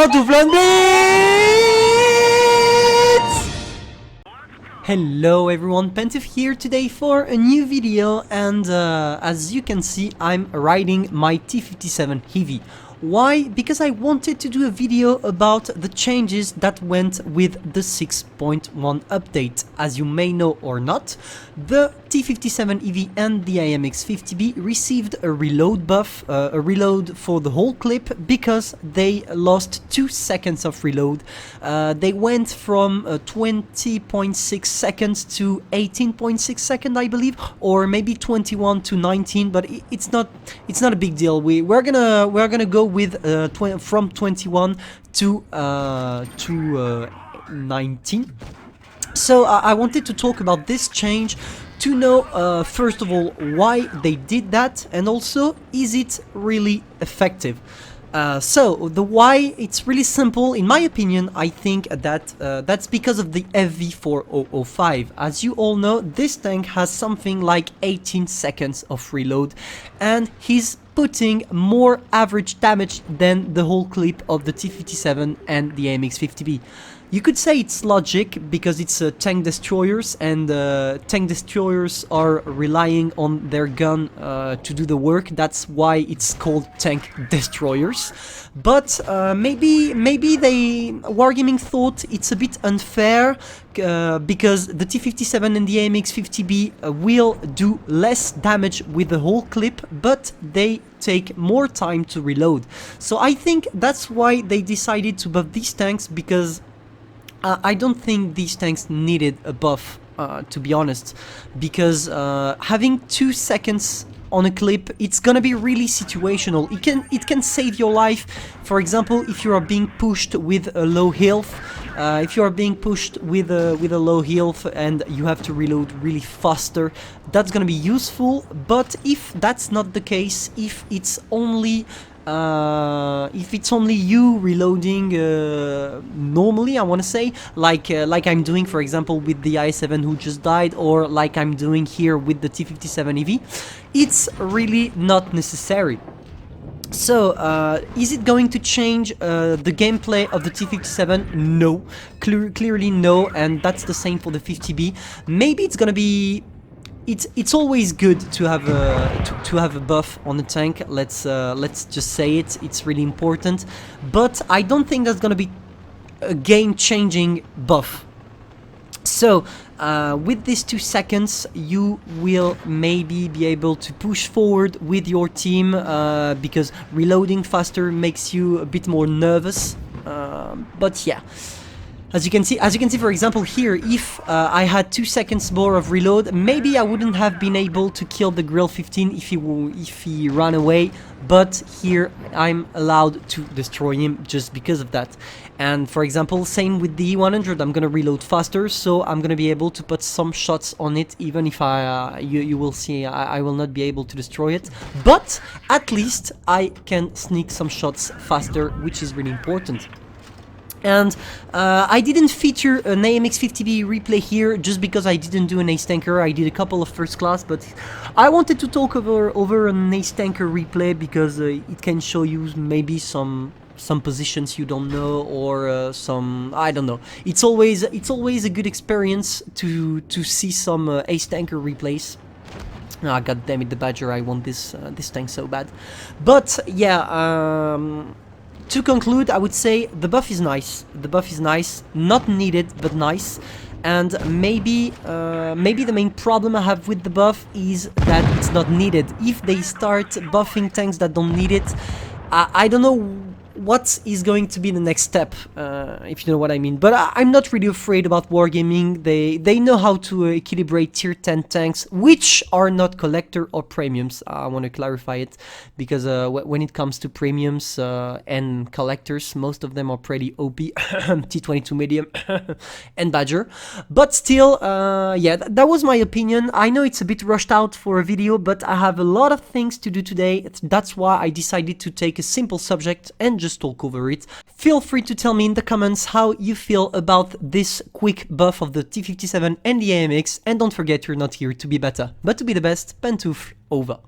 Pantoufleee Blitz! Hello everyone, Pantoufleee here today for a new video, and as you can see, I'm riding my T57 Heavy. Why? Because I wanted to do a video about the changes that went with the 6.1 update. As you may know or not, the T57 EV and the IMX50B received a reload buff, a reload for the whole clip, because they lost 2 seconds of reload. They went from 20.6 seconds to 18.6 seconds, I believe, or maybe 21 to 19, but it's not a big deal. We're gonna go with from 21 to 19. So I wanted to talk about this change to know first of all why they did that, and also is it really effective. So the why, it's really simple in my opinion. I think that that's because of the FV4005. As you all know, this tank has something like 18 seconds of reload, and he's putting more average damage than the whole clip of the T57 and the AMX50B. You could say it's logic because it's tank destroyers, and tank destroyers are relying on their gun to do the work. That's why it's called tank destroyers. But maybe Wargaming thought it's a bit unfair because the T57 and the AMX50B will do less damage with the whole clip, but they take more time to reload. So I think that's why they decided to buff these tanks, because I don't think these tanks needed a buff, to be honest, because having 2 seconds on a clip, it's gonna be really situational. It can save your life. For example, if you are being pushed with a low health, if you are being pushed with a low health and you have to reload really faster, that's gonna be useful. But if that's not the case, if it's only you reloading normally, I want to say, like I'm doing, for example, with the i7 who just died, or like I'm doing here with the T57 EV, it's really not necessary. So, is it going to change the gameplay of the T57? No, clearly no, and that's the same for the 50B. Maybe it's gonna be... It's always good to have a buff on the tank. Let's just say it. It's really important, but I don't think that's gonna be a game-changing buff. So with these 2 seconds, you will maybe be able to push forward with your team, because reloading faster makes you a bit more nervous. But yeah. As you can see, for example, here, if I had 2 seconds more of reload, maybe I wouldn't have been able to kill the Grill 15 if he ran away. But here I'm allowed to destroy him just because of that. And for example, same with the E100, I'm gonna reload faster, so I'm gonna be able to put some shots on it, even if you will see I will not be able to destroy it. But at least I can sneak some shots faster, which is really important. And I didn't feature an AMX50B replay here just because I didn't do an ace tanker. I did a couple of first class, but I wanted to talk over an ace tanker replay because it can show you maybe some positions you don't know, or some, I don't know. It's always a good experience to see some ace tanker replays. Ah, god damn it, the Badger! I want this tank so bad. But yeah. To conclude, I would say the buff is nice. The buff is nice, not needed, but nice. And maybe the main problem I have with the buff is that it's not needed. If they start buffing tanks that don't need it, I don't know what is going to be the next step, if you know what I mean. But I'm not really afraid about Wargaming. They know how to equilibrate tier 10 tanks, which are not collector or premiums. I want to clarify it, because when it comes to premiums and collectors, most of them are pretty OP. T22 medium and Badger. But still, yeah, that was my opinion. I know it's a bit rushed out for a video, but I have a lot of things to do today. That's why I decided to take a simple subject and just talk over it. Feel free to tell me in the comments how you feel about this quick buff of the T57 and the AMX, and don't forget, you're not here to be better, but to be the best. Pantoufleee over.